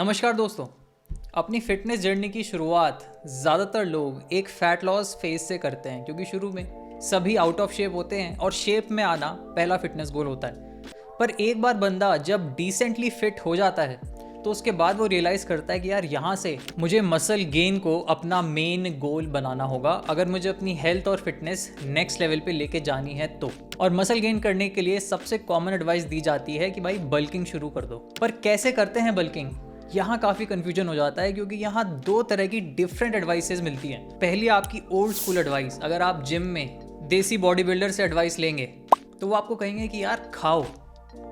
नमस्कार दोस्तों। अपनी फिटनेस जर्नी की शुरुआत ज़्यादातर लोग एक फ़ैट लॉस फेज से करते हैं, क्योंकि शुरू में सभी आउट ऑफ शेप होते हैं और शेप में आना पहला फिटनेस गोल होता है। पर एक बार बंदा जब डिसेंटली फिट हो जाता है तो उसके बाद वो रियलाइज़ करता है कि यार यहाँ से मुझे मसल गेन को अपना मेन गोल बनाना होगा, अगर मुझे अपनी हेल्थ और फिटनेस नेक्स्ट लेवल पे लेके जानी है तो। और मसल गेन करने के लिए सबसे कॉमन एडवाइस दी जाती है कि भाई बल्किंग शुरू कर दो। पर कैसे करते हैं बल्किंग, यहाँ काफ़ी कन्फ्यूजन हो जाता है, क्योंकि यहाँ दो तरह की डिफरेंट एडवाइसेस मिलती हैं। पहली आपकी ओल्ड स्कूल एडवाइस, अगर आप जिम में देसी बॉडी बिल्डर से एडवाइस लेंगे तो वो आपको कहेंगे कि यार खाओ,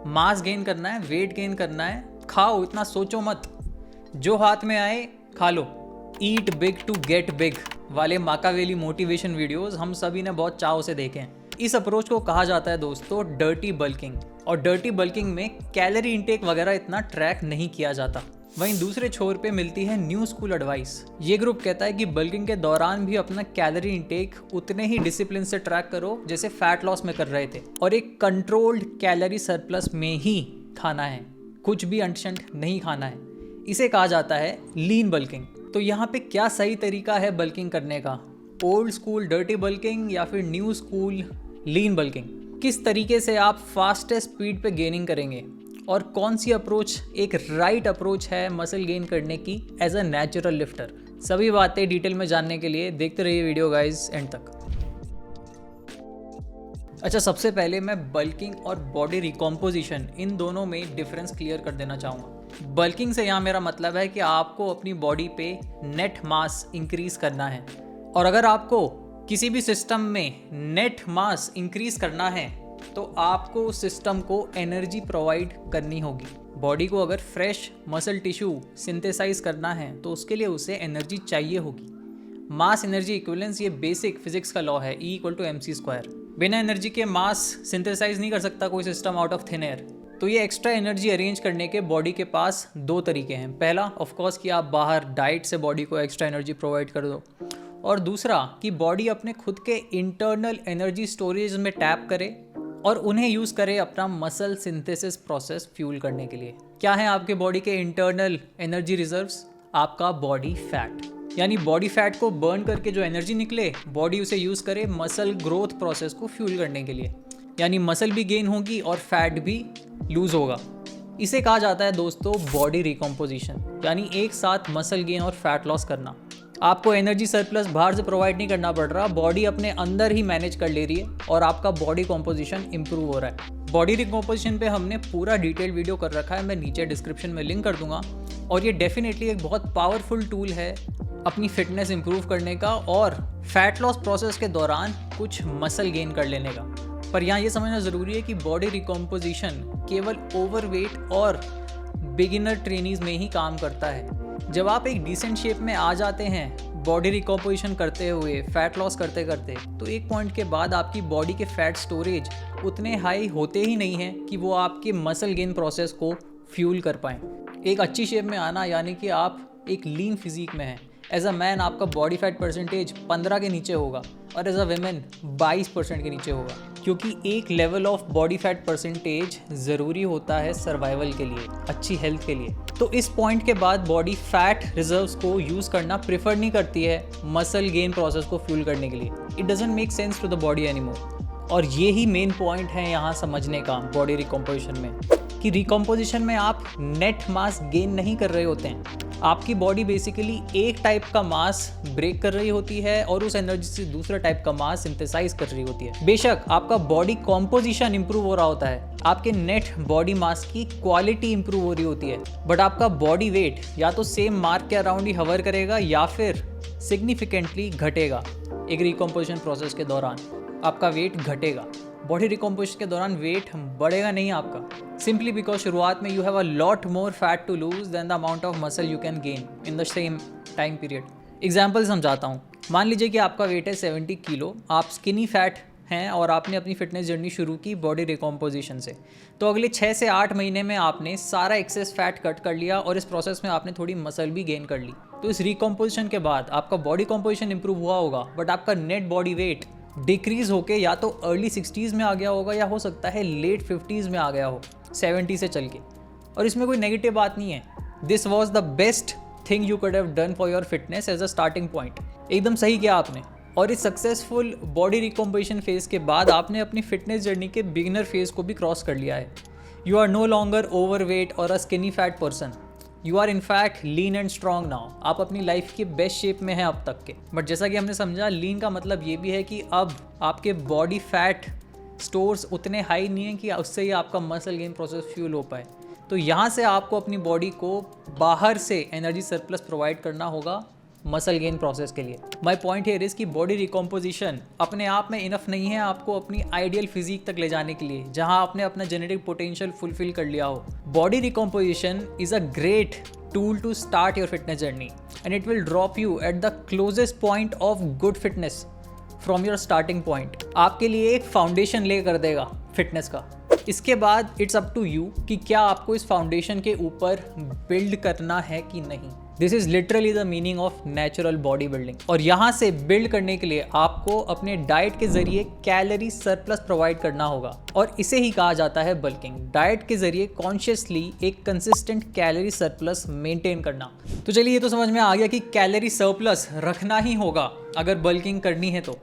मास गेन करना है, वेट गेन करना है, खाओ, इतना सोचो मत, जो हाथ में आए खा लो। ईट बिग टू गेट बिग वाले माकावेली मोटिवेशन वीडियोस हम सभी ने बहुत चाव से देखे हैं। इस अप्रोच को कहा जाता है दोस्तों डर्टी बल्किंग, और डर्टी बल्किंग में कैलोरी इंटेक वगैरह इतना ट्रैक नहीं किया जाता। वहीं दूसरे छोर पे मिलती है न्यू स्कूल एडवाइस। ये ग्रुप कहता है कि बल्किंग के दौरान भी अपना कैलोरी इंटेक उतने ही डिसिप्लिन से ट्रैक करो जैसे फैट लॉस में कर रहे थे, और एक कंट्रोल्ड कैलोरी सरप्लस में ही खाना है, कुछ भी अनशंट नहीं खाना है। इसे कहा जाता है लीन बल्किंग। तो यहाँ पे क्या सही तरीका है बल्किंग करने का, ओल्ड स्कूल डर्टी बल्किंग या फिर न्यू स्कूल लीन बल्किंग? किस तरीके से आप फास्टेस्ट स्पीड पे गेनिंग करेंगे, और कौन सी अप्रोच एक राइट अप्रोच है मसल गेन करने की एज अ नेचुरल लिफ्टर? सभी बातें डिटेल में जानने के लिए देखते रहिए वीडियो गाइस एंड तक। अच्छा, सबसे पहले मैं बल्किंग और बॉडी रिकॉम्पोजिशन इन दोनों में डिफरेंस क्लियर कर देना चाहूँगा। बल्किंग से यहाँ मेरा मतलब है कि आपको अपनी बॉडी पे नेट मास इंक्रीज करना है, और अगर आपको किसी भी सिस्टम में नेट मास इंक्रीज करना है तो आपको उस सिस्टम को एनर्जी प्रोवाइड करनी होगी। बॉडी को अगर फ्रेश मसल टिश्यू सिंथेसाइज करना है तो उसके लिए उसे एनर्जी चाहिए होगी। मास एनर्जी इक्विवेलेंस ये बेसिक फिजिक्स का लॉ है, E=mc²। बिना एनर्जी के मास सिंथेसाइज नहीं कर सकता कोई system out of thin air. तो ये एक्स्ट्रा एनर्जी अरेंज करने के बॉडी के पास दो तरीके हैं। पहला ऑफकोर्स कि आप बाहर डाइट से बॉडी को एक्स्ट्रा एनर्जी प्रोवाइड कर दो, और दूसरा कि बॉडी अपने खुद के इंटरनल एनर्जी स्टोरेज में टैप करे और उन्हें यूज़ करे अपना मसल सिंथेसिस प्रोसेस फ्यूल करने के लिए। क्या है आपके बॉडी के इंटरनल एनर्जी रिजर्व्स? आपका बॉडी फैट, यानी बॉडी फैट को बर्न करके जो एनर्जी निकले बॉडी उसे यूज़ करे मसल ग्रोथ प्रोसेस को फ्यूल करने के लिए, यानी मसल भी गेन होगी और फैट भी लूज होगा। इसे कहा जाता है दोस्तों बॉडी रिकॉम्पोजिशन, यानी एक साथ मसल गेन और फैट लॉस करना। आपको एनर्जी सरप्लस बाहर से प्रोवाइड नहीं करना पड़ रहा, बॉडी अपने अंदर ही मैनेज कर ले रही है और आपका बॉडी कॉम्पोजिशन इंप्रूव हो रहा है। बॉडी रिकॉम्पोजिशन पे हमने पूरा डिटेल वीडियो कर रखा है, मैं नीचे डिस्क्रिप्शन में लिंक कर दूंगा। और ये डेफिनेटली एक बहुत पावरफुल टूल है अपनी फिटनेस इंप्रूव करने का और फैट लॉस प्रोसेस के दौरान कुछ मसल गेन कर लेने का। पर यहाँ ये समझना ज़रूरी है कि बॉडी रिकॉम्पोजिशन केवल ओवरवेट और बिगिनर ट्रेनीज में ही काम करता है। जब आप एक डिसेंट शेप में आ जाते हैं बॉडी रिकॉम्पोजिशन करते हुए, फैट लॉस करते करते, तो एक पॉइंट के बाद आपकी बॉडी के फैट स्टोरेज उतने हाई होते ही नहीं हैं कि वो आपके मसल गेन प्रोसेस को फ्यूल कर पाएँ। एक अच्छी शेप में आना यानी कि आप एक लीन फिजिक में हैं। एज अ मैन आपका बॉडी फैट परसेंटेज 15 के नीचे होगा और एज अ वेमेन 22% के नीचे होगा, क्योंकि एक level of body fat percentage ज़रूरी होता है सर्वाइवल के लिए, अच्छी हेल्थ के लिए। तो इस पॉइंट के बाद बॉडी फैट रिजर्व्स को यूज़ करना प्रेफर नहीं करती है मसल गेन प्रोसेस को फ्यूल करने के लिए। It doesn't make sense to the body anymore. और ये ही मेन पॉइंट है यहाँ समझने का बॉडी रिकॉम्पोजिशन में, कि रिकॉम्पोजिशन में आप नेट मास गेन नहीं कर रहे होते हैं। आपकी बॉडी बेसिकली एक टाइप का मास ब्रेक कर रही होती है और उस एनर्जी से दूसरा टाइप का मास सिंथेसाइज कर रही होती है। बेशक आपका बॉडी कॉम्पोजिशन इंप्रूव हो रहा होता है, आपके नेट बॉडी मास की क्वालिटी इंप्रूव हो रही होती है, बट आपका बॉडी वेट या तो सेम मार्क के अराउंड ही हवर करेगा या फिर सिग्निफिकेंटली घटेगा। एक रिकॉम्पोजिशन प्रोसेस के दौरान आपका वेट घटेगा, बॉडी रिकॉम्पोजिशन के दौरान वेट बढ़ेगा नहीं आपका, सिंपली बिकॉज शुरुआत में you have a lot more fat to lose than the amount of muscle you can gain in the same time period. Example समझाता हूँ। मान लीजिए कि आपका वेट है 70 किलो, आप स्किनी फैट हैं और आपने अपनी फिटनेस जर्नी शुरू की बॉडी रिकॉम्पोजिशन से। तो अगले 6 से 8 महीने में आपने सारा एक्सेस फैट कट कर लिया और इस प्रोसेस में आपने थोड़ी मसल भी गेन कर ली। तो इस रिकॉम्पोजिशन के बाद आपका बॉडी कॉम्पोजिशन इंप्रूव हुआ होगा, बट आपका नेट बॉडी वेट डिक्रीज होके या तो अर्ली 60s में आ गया होगा या हो सकता है लेट 50s में आ गया हो 70 से चल के। और इसमें कोई नेगेटिव बात नहीं है, this was the best thing you could have done for your fitness as a starting point. एकदम सही किया आपने। और इस सक्सेसफुल बॉडी रिकम्पोजिशन फेज के बाद आपने अपनी फिटनेस जर्नी के बिगिनर फेज को भी क्रॉस कर लिया है। You are no longer overweight और a skinny fat person, you are in fact lean and strong now. आप अपनी लाइफ की बेस्ट शेप में हैं अब तक के। बट जैसा कि हमने समझा, लीन का मतलब ये भी है कि अब आपके बॉडी फैट स्टोर्स उतने हाई नहीं हैं कि उससे ही आपका मसल गेन प्रोसेस फ्यूल हो पाए। तो यहाँ से आपको अपनी बॉडी को बाहर से एनर्जी सरप्लस प्रोवाइड करना होगा मसल गेन प्रोसेस के लिए। माय पॉइंट हियर इज कि बॉडी रिकम्पोजिशन अपने आप में इनफ नहीं है आपको अपनी आइडियल फिजिक तक ले जाने के लिए, जहां आपने अपना जेनेटिक पोटेंशियल फुलफिल कर लिया हो। Body recomposition is a great tool to start your fitness journey and it will drop you at the closest point of good fitness from your starting point. आपके लिए एक फाउंडेशन ले कर देगा fitness का। इसके बाद इट्स अप टू यू कि क्या आपको इस फाउंडेशन के ऊपर बिल्ड करना है कि नहीं। This is literally the meaning of natural body building. और यहाँ से बिल्ड करने के लिए आपको अपने डाइट के जरिए कैलोरी सरप्लस प्रोवाइड करना होगा, और इसे ही कहा जाता है बल्किंग। डाइट के जरिए कॉन्शियसली एक कंसिस्टेंट कैलोरी सरप्लस मेंटेन करना। तो चलिए, ये तो समझ में आ गया कि कैलोरी सरप्लस रखना ही होगा अगर बल्किंग करनी है। तो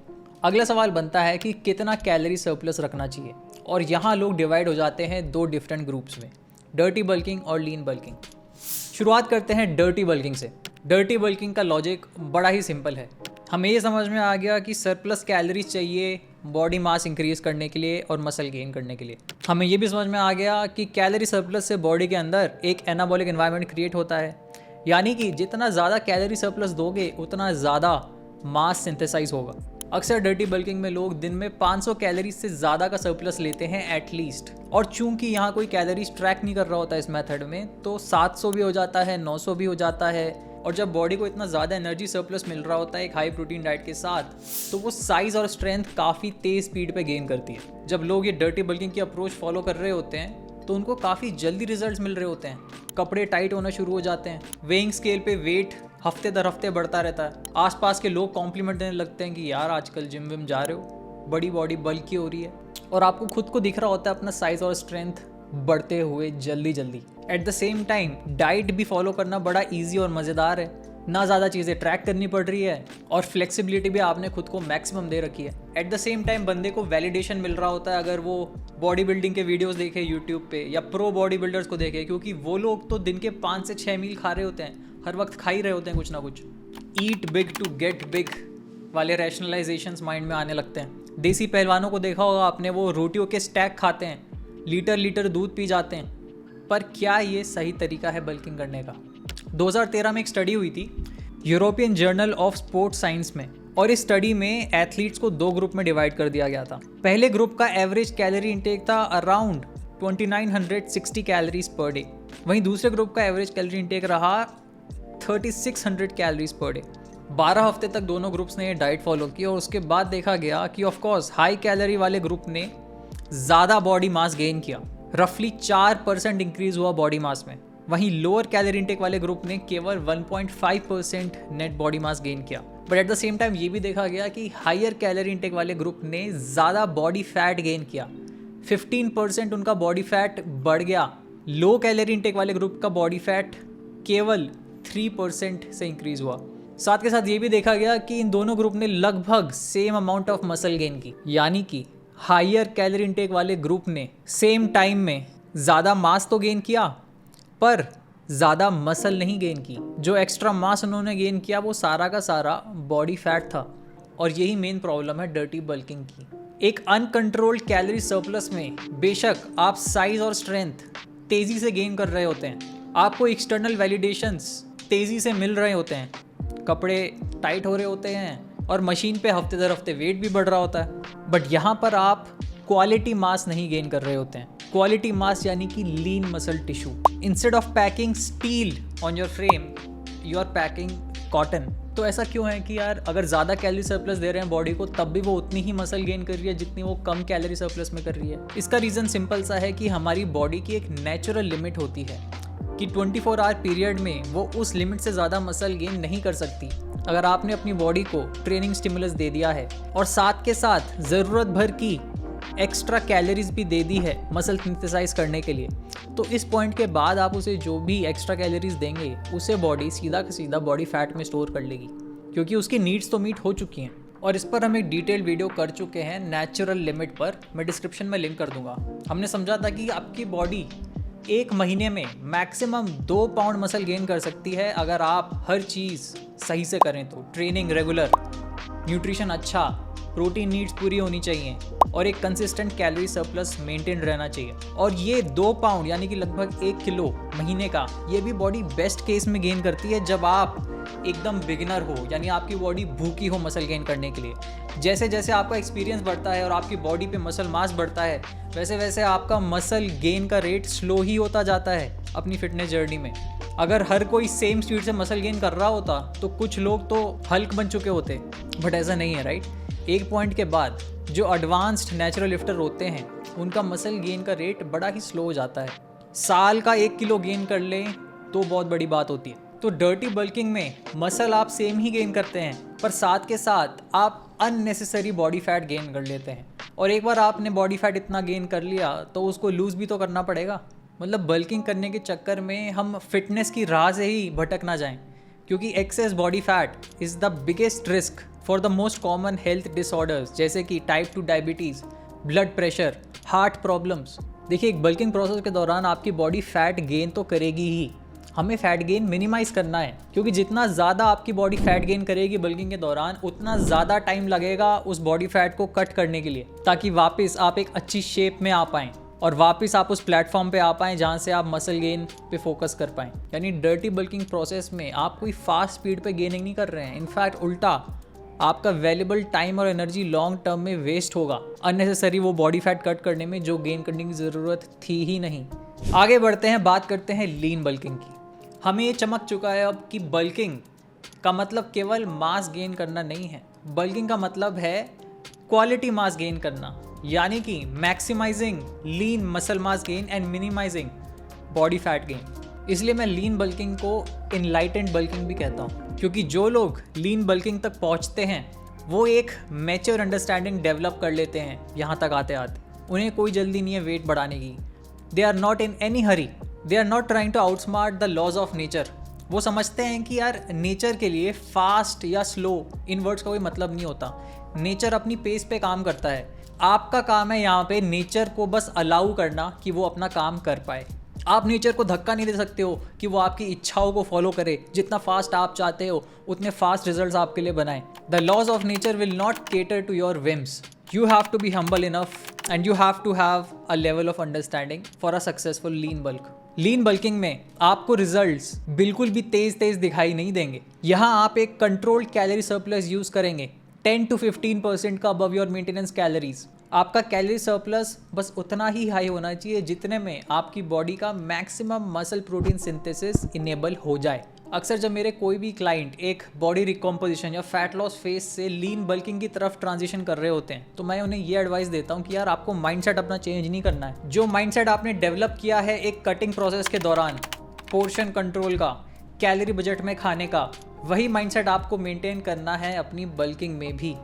अगला सवाल बनता है कि कितना कैलोरी सरप्लस रखना चाहिए। और यहाँ लोग डिवाइड हो जाते हैं दो डिफरेंट ग्रुप्स में, डर्टी बल्किंग और लीन बल्किंग। शुरुआत करते हैं डर्टी बल्किंग से। डर्टी बल्किंग का लॉजिक बड़ा ही सिंपल है। हमें ये समझ में आ गया कि सरप्लस कैलोरीज चाहिए बॉडी मास इंक्रीज करने के लिए और मसल गेन करने के लिए। हमें ये भी समझ में आ गया कि कैलोरी सरप्लस से बॉडी के अंदर एक एनाबॉलिक एनवायरनमेंट क्रिएट होता है, यानी कि जितना ज़्यादा कैलोरी सरप्लस दोगे उतना ज़्यादा मास सिंथेसाइज होगा। अक्सर डर्टी बल्किंग में लोग दिन में 500 कैलोरीज से ज़्यादा का सरप्लस लेते हैं एटलीस्ट। और चूंकि यहाँ कोई कैलोरीज ट्रैक नहीं कर रहा होता इस मेथड में, तो 700 भी हो जाता है, 900 भी हो जाता है। और जब बॉडी को इतना ज़्यादा एनर्जी सरप्लस मिल रहा होता है एक हाई प्रोटीन डाइट के साथ, तो वो साइज़ और स्ट्रेंथ काफ़ी तेज़ स्पीड पे गेन करती है। जब लोग ये डर्टी बल्किंग की अप्रोच फॉलो कर रहे होते हैं तो उनको काफ़ी जल्दी रिजल्ट्स मिल रहे होते हैं। कपड़े टाइट होना शुरू हो जाते हैं, वेइंग स्केल पे वेट हफ्ते दर हफ्ते बढ़ता रहता है, आसपास के लोग कॉम्प्लीमेंट देने लगते हैं कि यार आजकल जिम विम जा रहे हो, बड़ी बॉडी बल्की हो रही है। और आपको खुद को दिख रहा होता है अपना साइज़ और स्ट्रेंथ बढ़ते हुए जल्दी जल्दी। At the same time diet भी फॉलो करना बड़ा ईजी और मज़ेदार है, ना ज़्यादा चीज़ें ट्रैक करनी पड़ रही है और फ्लेक्सिबिलिटी भी आपने खुद को मैक्सिमम दे रखी है। एट द सेम टाइम बंदे को वैलिडेशन मिल रहा होता है अगर वो बॉडी बिल्डिंग के वीडियोस देखे यूट्यूब पे या प्रो बॉडी बिल्डर्स को देखे, क्योंकि वो लोग तो दिन के 5 से 6 मील खा रहे होते हैं, हर वक्त खा ही रहे होते हैं कुछ ना कुछ। ईट बिग टू गेट बिग वाले रैशनलाइजेशंस माइंड में आने लगते हैं। देसी पहलवानों को देखा होगा आपने, वो रोटियों के स्टैक खाते हैं, लीटर लीटर दूध पी जाते हैं। पर क्या ये सही तरीका है बल्किंग करने का? 2013 में एक स्टडी हुई थी European journal of sports science में, और इस स्टडी में एथलीट्स को 2 ग्रुप में डिवाइड कर दिया गया था। पहले ग्रुप का एवरेज कैलोरी इंटेक था अराउंड 2960 कैलोरीज पर डे, वहीं दूसरे ग्रुप का एवरेज कैलोरी इंटेक रहा 3600 कैलोरीज पर डे। 12 हफ्ते तक दोनों ग्रुप्स ने ये डाइट फॉलो की और उसके बाद देखा गया कि ऑफकोर्स हाई कैलोरी वाले ग्रुप ने ज़्यादा बॉडी मास गेन किया, रफली 4% इंक्रीज हुआ बॉडी मास में। वहीं लोअर कैलोरी इंटेक वाले ग्रुप ने केवल 1.5% नेट बॉडी मास गेन किया। But at the same time ये भी देखा गया कि हायर कैलोरी इंटेक वाले ग्रुप ने ज़्यादा बॉडी फैट गेन किया, 15% उनका बॉडी फैट बढ़ गया। लो कैलोरी इंटेक वाले ग्रुप का बॉडी फैट केवल 3% से इंक्रीज हुआ। साथ के साथ ये भी देखा गया कि इन दोनों ग्रुप ने लगभग same amount of muscle gain की, यानी कि हायर कैलोरी इंटेक वाले ग्रुप ने सेम टाइम में ज़्यादा मास तो गेन किया पर ज़्यादा मसल नहीं गेन की। जो एक्स्ट्रा मास उन्होंने गेन किया वो सारा का सारा बॉडी फैट था। और यही मेन प्रॉब्लम है डर्टी बल्किंग की। एक अनकंट्रोल्ड कैलोरी सरप्लस में बेशक आप साइज और स्ट्रेंथ तेज़ी से गेन कर रहे होते हैं, आपको एक्सटर्नल वैलिडेशंस तेज़ी से मिल रहे होते हैं, कपड़े टाइट हो रहे होते हैं और मशीन पे हफ्ते दर हफ्ते वेट भी बढ़ रहा होता है, बट यहाँ पर आप क्वालिटी मास नहीं गेन कर रहे होते हैं। क्वालिटी मास यानी कि lean muscle tissue. Instead of packing steel on your frame you are packing cotton. तो ऐसा क्यों है कि यार अगर ज़्यादा कैलोरी सरप्लस दे रहे हैं बॉडी को तब भी वो उतनी ही मसल गेन कर रही है जितनी वो कम कैलोरी सरप्लस में कर रही है? इसका रीज़न सिंपल सा है कि हमारी बॉडी की एक नेचुरल लिमिट होती है कि 24 आवर पीरियड में वो उस लिमिट से ज़्यादा मसल गेन नहीं कर सकती। अगर आपने अपनी बॉडी को ट्रेनिंग स्टिमुलस दे दिया है और साथ के साथ ज़रूरत भर की एक्स्ट्रा कैलोरीज भी दे दी है मसल सिंथेसाइज करने के लिए, तो इस पॉइंट के बाद आप उसे जो भी एक्स्ट्रा कैलोरीज देंगे उसे बॉडी सीधा का सीधा बॉडी फैट में स्टोर कर लेगी, क्योंकि उसकी नीड्स तो मीट हो चुकी हैं। और इस पर हम एक डिटेल वीडियो कर चुके हैं नेचुरल लिमिट पर, मैं डिस्क्रिप्शन में लिंक कर दूंगा। हमने समझा था कि आपकी बॉडी 1 महीने में मैक्सिमम 2 पाउंड मसल गेन कर सकती है अगर आप हर चीज़ सही से करें तो। ट्रेनिंग रेगुलर, न्यूट्रिशन अच्छा, प्रोटीन नीड्स पूरी होनी चाहिए और एक कंसिस्टेंट कैलोरी सरप्लस मेंटेन रहना चाहिए। और ये 2 पाउंड यानी कि लगभग 1 किलो महीने का, ये भी बॉडी बेस्ट केस में गेन करती है जब आप एकदम बिगिनर हो, यानी आपकी बॉडी भूखी हो मसल गेन करने के लिए। जैसे जैसे आपका एक्सपीरियंस बढ़ता है और आपकी बॉडी पे मसल मास बढ़ता है, वैसे वैसे आपका मसल गेन का रेट स्लो ही होता जाता है अपनी फिटनेस जर्नी में। अगर हर कोई सेम स्पीड से मसल गेन कर रहा होता तो कुछ लोग तो हल्क बन चुके होते, बट ऐसा नहीं है, राइट। एक पॉइंट के बाद जो एडवांस्ड नेचुरल लिफ्टर होते हैं उनका मसल गेन का रेट बड़ा ही स्लो हो जाता है। साल का 1 किलो गेन कर लें तो बहुत बड़ी बात होती है। तो डर्टी बल्किंग में मसल आप सेम ही गेन करते हैं, पर साथ के साथ आप अननेसेसरी बॉडी फैट गेन कर लेते हैं। और एक बार आपने बॉडी फैट इतना गेन कर लिया तो उसको लूज़ भी तो करना पड़ेगा। मतलब बल्किंग करने के चक्कर में हम फिटनेस की राह से ही भटक ना जाएं, क्योंकि access body fat is the biggest risk for the most common health disorders, जैसे कि type 2 diabetes, blood pressure, heart problems. देखिए, एक बल्किंग प्रोसेस के दौरान आपकी बॉडी फैट गेन तो करेगी ही, हमें फैट गेन मिनिमाइज़ करना है, क्योंकि जितना ज़्यादा आपकी बॉडी फैट गेन करेगी बल्किंग के दौरान, उतना ज़्यादा टाइम लगेगा उस बॉडी फैट को कट करने के लिए, ताकि वापस आप एक अच्छी शेप में आ पाएँ और वापस आप उस प्लेटफॉर्म पे आ पाएँ जहाँ से आप मसल गेन पे फोकस कर पाएँ। यानी डर्टी बल्किंग प्रोसेस में आप कोई फास्ट स्पीड पे गेनिंग नहीं कर रहे हैं, इनफैक्ट उल्टा आपका वैल्यूबल टाइम और एनर्जी लॉन्ग टर्म में वेस्ट होगा अननेसेसरी वो बॉडी फैट कट करने में जो गेन करने की ज़रूरत थी ही नहीं। आगे बढ़ते हैं, बात करते हैं लीन बल्किंग की। हमें ये चमक चुका है अब कि बल्किंग का मतलब केवल मास गेन करना नहीं है। बल्किंग का मतलब है क्वालिटी मास गेन करना, यानी कि maximising lean muscle mass gain and minimising body fat gain. इसलिए मैं लीन बल्किंग को इनलाइटेंड बल्किंग भी कहता हूँ, क्योंकि जो लोग लीन बल्किंग तक पहुँचते हैं वो एक मैच्योर अंडरस्टैंडिंग डेवलप कर लेते हैं। यहाँ तक आते आते उन्हें कोई जल्दी नहीं है वेट बढ़ाने की। They are not in any hurry, they are not trying to outsmart the laws of nature. वो समझते हैं कि यार नेचर के लिए फास्ट या स्लो इन वर्ड्स का कोई मतलब नहीं होता। नेचर अपनी पेस पे काम करता है, आपका काम है यहाँ पे नेचर को बस अलाउ करना कि वो अपना काम कर पाए। आप नेचर को धक्का नहीं दे सकते हो कि वो आपकी इच्छाओं को फॉलो करे। जितना फास्ट आप चाहते हो उतने फास्ट रिजल्ट्स आपके लिए बनाए। The laws of nature will not cater to your whims. You have to be humble enough and you have to have a level of understanding for a successful lean bulk. Lean bulking में आपको results बिल्कुल भी तेज दिखाई नहीं देंगे। यहाँ आप एक कंट्रोल्ड कैलोरी सरप्लस यूज करेंगे, 10 to 15% का अबव योर मेंटेनेंस कैलोरीज। आपका कैलोरी सरप्लस बस उतना ही हाई होना चाहिए जितने में आपकी बॉडी का maximum muscle protein synthesis enable हो जाए। अक्सर जब मेरे कोई भी क्लाइंट एक बॉडी रिकॉम्पोजिशन या फैट लॉस फेज से लीन बल्किंग की तरफ ट्रांजिशन कर रहे होते हैं, तो मैं उन्हें ये एडवाइस देता हूँ कि यार आपको माइंडसेट अपना चेंज नहीं करना है। जो माइंडसेट आपने डेवलप किया है एक कटिंग प्रोसेस के दौरान, पोर्शन कंट्रोल का, कैलोरी बजट में खाने का, वही माइंडसेट आपको मेंटेन करना है अपनी बल्किंग में भी,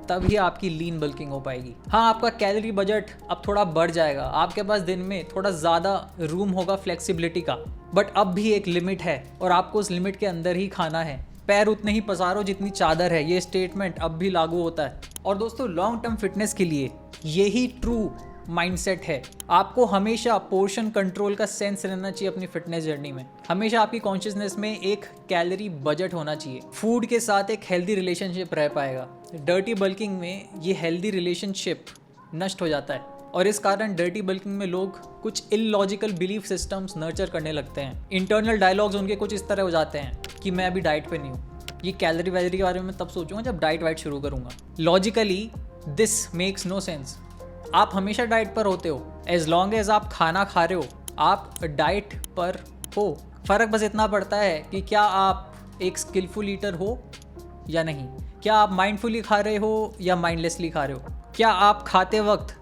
तभी आपकी लीन बल्किंग हो पाएगी। हाँ, आपका कैलोरी बजट अब थोड़ा बढ़ जाएगा, आपके पास दिन में थोड़ा ज़्यादा रूम होगा फ्लेक्सिबिलिटी का, बट अब भी एक लिमिट है और आपको उस लिमिट के अंदर ही खाना है। पैर उतने ही पसारो जितनी चादर है, ये स्टेटमेंट अब भी लागू होता है। और दोस्तों, लॉन्ग टर्म फिटनेस के लिए यही ट्रू माइंडसेट है। आपको हमेशा पोर्शन कंट्रोल का सेंस रहना चाहिए अपनी फिटनेस जर्नी में। हमेशा आपकी कॉन्शियसनेस में एक कैलोरी बजट होना चाहिए। फूड के साथ एक हेल्दी रिलेशनशिप रह पाएगा। डर्टी बल्किंग में ये हेल्दी रिलेशनशिप नष्ट हो जाता है और इस कारण डर्टी बल्किंग में लोग कुछ इलॉजिकल बिलीफ सिस्टम्स नर्चर करने लगते हैं। इंटरनल डायलॉग्स उनके कुछ इस तरह हो जाते हैं कि मैं अभी डाइट पे नहीं हूँ, ये कैलोरी वैलोरी के बारे में तब सोचूंगा जब डाइट वाइट शुरू करूँगा। Logically this makes no sense. आप हमेशा डाइट पर होते हो, एज लॉन्ग एज आप खाना खा रहे हो आप डाइट पर हो। फ़र्क बस इतना पड़ता है कि क्या आप एक स्किलफुल ईटर हो या नहीं, क्या आप माइंडफुली खा रहे हो या माइंडलेसली खा रहे हो, क्या आप खाते वक्त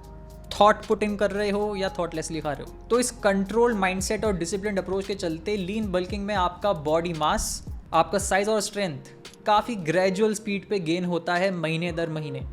थॉट पुट इन कर रहे हो या थॉटलेसली खा रहे हो। तो इस कंट्रोल माइंडसेट और डिसिप्लिन अप्रोच के चलते लीन बल्किंग में आपका बॉडी मास, आपका साइज और स्ट्रेंथ काफ़ी ग्रेजुअल स्पीड पे गेन होता है महीने दर महीने।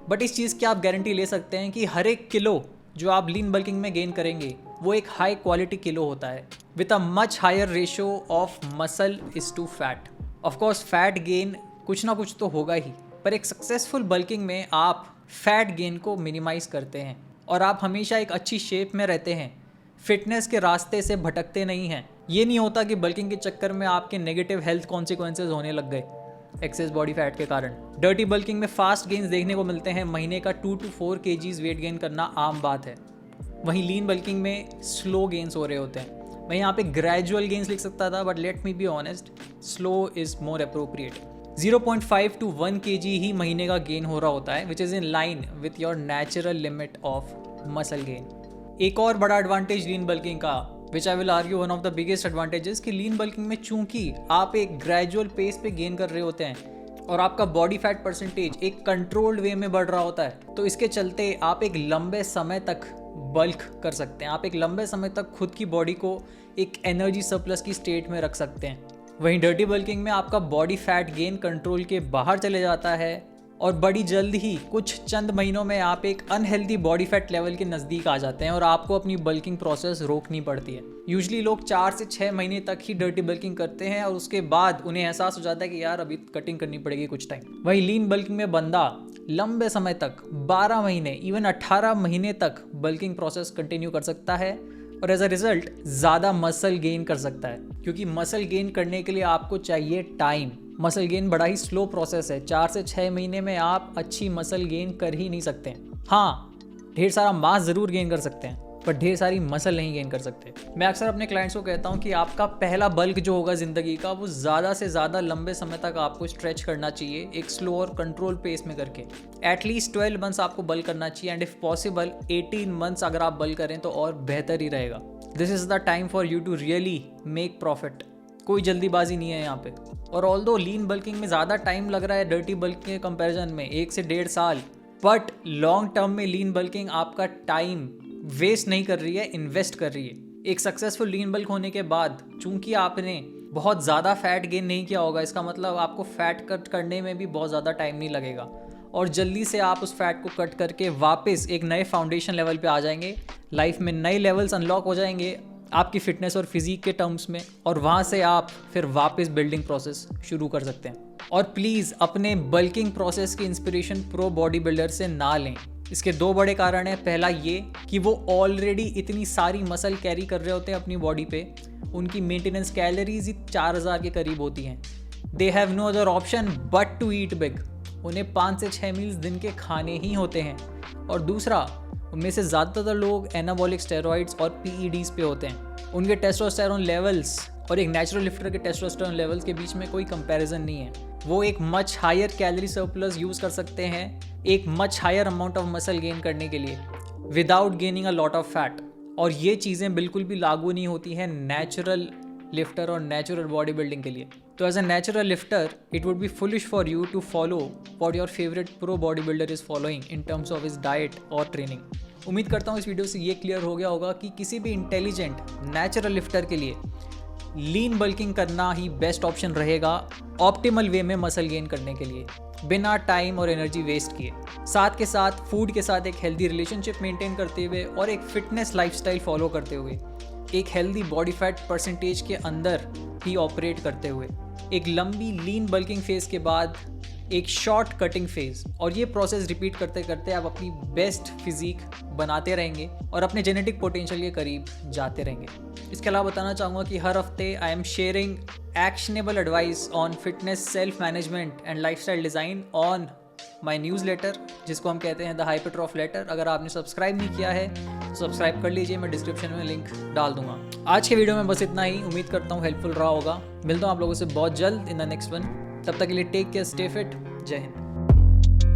बट इस चीज़ की आप गारंटी ले सकते हैं कि हर एक किलो जो आप लीन बल्किंग में गेन करेंगे वो एक हाई क्वालिटी किलो होता है with a much higher ratio of muscle is to fat. Of course fat gain कुछ ना कुछ तो होगा ही, पर एक सक्सेसफुल बल्किंग में आप फैट गेन को मिनिमाइज करते हैं और आप हमेशा एक अच्छी शेप में रहते हैं, फिटनेस के रास्ते से भटकते नहीं हैं। ये नहीं होता कि बल्किंग के चक्कर में आपके नेगेटिव हेल्थ कॉन्सिक्वेंसेज होने लग गए एक्सेस बॉडी फैट के कारण। डर्टी बल्किंग में फास्ट गेन्स देखने को मिलते हैं, महीने का 2 to 4 kgs वेट गेन करना आम बात है। वहीं लीन बल्किंग में स्लो गेन्स हो रहे होते हैं। मैं यहाँ पे ग्रेजुअल गेन्स लिख सकता था, but let me be honest, slow is more appropriate. 0.5 to 1 kg ही महीने का गेन हो रहा होता है, which is in line with your natural limit of muscle gain. एक और बड़ा एडवांटेज लीन बल्किंग का, which I will argue one of the biggest advantages, कि लीन बल्किंग में चूंकि आप एक ग्रेजुअल पेस पे गेन कर रहे होते हैं और आपका बॉडी फैट परसेंटेज एक कंट्रोल्ड वे में बढ़ रहा होता है, तो इसके चलते आप एक लंबे समय तक बल्क कर सकते हैं। आप एक लंबे समय तक खुद की बॉडी को एक एनर्जी सरप्लस की स्टेट में रख सकते हैं। वहीं डर्टी बल्किंग में आपका बॉडी फैट गेन कंट्रोल के बाहर चले जाता है और बड़ी जल्द ही कुछ चंद महीनों में आप एक अनहेल्दी बॉडी फैट लेवल के नज़दीक आ जाते हैं और आपको अपनी बल्किंग प्रोसेस रोकनी पड़ती है। यूजुअली लोग 4 से 6 महीने तक ही डर्टी बल्किंग करते हैं और उसके बाद उन्हें एहसास हो जाता है कि यार अभी कटिंग करनी पड़ेगी कुछ टाइम। वहीं लीन बल्किंग में बंदा लंबे समय तक 12 महीने इवन 18 महीने तक बल्किंग प्रोसेस कंटिन्यू कर सकता है और एज अ रिजल्ट ज़्यादा मसल गेन कर सकता है, क्योंकि मसल गेन करने के लिए आपको चाहिए टाइम। मसल गेन बड़ा ही स्लो प्रोसेस है, 4 से 6 महीने में आप अच्छी मसल गेन कर ही नहीं सकते। हाँ, ढेर सारा मास ज़रूर गेन कर सकते हैं, पर ढेर सारी मसल नहीं गेन कर सकते। मैं अक्सर अपने क्लाइंट्स को कहता हूँ कि आपका पहला बल्क जो होगा ज़िंदगी का, वो ज़्यादा से ज़्यादा लंबे समय तक आपको स्ट्रेच करना चाहिए, एक स्लो और कंट्रोल पेस में करके। एटलीस्ट 12 मंथ्स आपको बल्क करना चाहिए, एंड इफ़ पॉसिबल 18 मंथ्स अगर आप बल्क करें तो और बेहतर ही रहेगा। This is the time for you to really make profit. कोई जल्दीबाजी नहीं है यहाँ पे। और ऑल्दो लीन बल्किंग में ज़्यादा टाइम लग रहा है डर्टी बल्किंग के कंपैरिजन में, 1 से 1.5 साल, बट लॉन्ग टर्म में लीन बल्किंग आपका टाइम वेस्ट नहीं कर रही है, इन्वेस्ट कर रही है। एक सक्सेसफुल लीन बल्क होने के बाद चूंकि आपने बहुत ज़्यादा फैट गेन नहीं किया होगा, इसका मतलब आपको फैट कट करने में भी बहुत ज़्यादा टाइम नहीं लगेगा और जल्दी से आप उस फैट को कट करके वापस एक नए फाउंडेशन लेवल पे आ जाएंगे। लाइफ में नए लेवल्स अनलॉक हो जाएंगे आपकी फिटनेस और फिजिक के टर्म्स में, और वहाँ से आप फिर वापस बिल्डिंग प्रोसेस शुरू कर सकते हैं। और प्लीज़ अपने बल्किंग प्रोसेस की इंस्पिरेशन प्रो बॉडी बिल्डर से ना लें। इसके 2 बड़े कारण हैं। पहला ये कि वो ऑलरेडी इतनी सारी मसल कैरी कर रहे होते हैं अपनी बॉडी पे, उनकी मेंटेनेंस कैलोरीज ही 4000 के करीब होती हैं। They have no other option but to eat big. उन्हें 5 से 6 मील्स दिन के खाने ही होते हैं। और दूसरा, उनमें से ज़्यादातर लोग एनाबॉलिक स्टेरॉइड्स और PEDs पे होते हैं। उनके टेस्टोस्टेरोन लेवल्स और एक नेचुरल लिफ्टर के टेस्टोस्टेरोन लेवल्स के बीच में कोई कंपैरिजन नहीं है। वो एक much higher calorie surplus use कर सकते हैं एक much higher amount of muscle gain करने के लिए without gaining a lot of fat. और ये चीज़ें बिल्कुल भी लागू नहीं होती हैं नेचुरल लिफ्टर और नेचुरल बॉडी बिल्डिंग के लिए। तो as a natural lifter it would be foolish for you to follow what your favourite pro body builder is following in terms of his diet और ट्रेनिंग। उम्मीद करता हूँ इस video से ये क्लियर हो गया होगा कि किसी भी इंटेलिजेंट नेचुरल लिफ्टर के लिए लीन बल्किंग करना ही बेस्ट ऑप्शन रहेगा ऑप्टिमल वे में मसल गेन करने के लिए, बिना टाइम और एनर्जी वेस्ट किए। साथ के साथ फूड के साथ एक हेल्दी रिलेशनशिप मेंटेन करते हुए और एक फिटनेस लाइफस्टाइल फॉलो करते हुए, एक हेल्दी बॉडी फैट परसेंटेज के अंदर ही ऑपरेट करते हुए, एक लंबी लीन बल्किंग फेज के बाद एक शॉर्ट कटिंग फेज, और ये प्रोसेस रिपीट करते करते आप अपनी बेस्ट फिजिक बनाते रहेंगे और अपने जेनेटिक पोटेंशियल के करीब जाते रहेंगे। इसके अलावा बताना चाहूँगा कि हर हफ्ते I am sharing actionable advice on fitness, self management and lifestyle design on my newsletter, जिसको हम कहते हैं द हाइपरट्रॉफ लेटर। अगर आपने सब्सक्राइब नहीं किया है तो सब्सक्राइब कर लीजिए, मैं डिस्क्रिप्शन में लिंक डाल दूंगा। आज के वीडियो में बस इतना ही, उम्मीद करता हूँ हेल्पफुल रहा होगा। मिलता हूँ आप लोगों से बहुत जल्द इन द नेक्स्ट वन। तब तक के लिए टेक केयर, स्टे फिट, जय हिंद।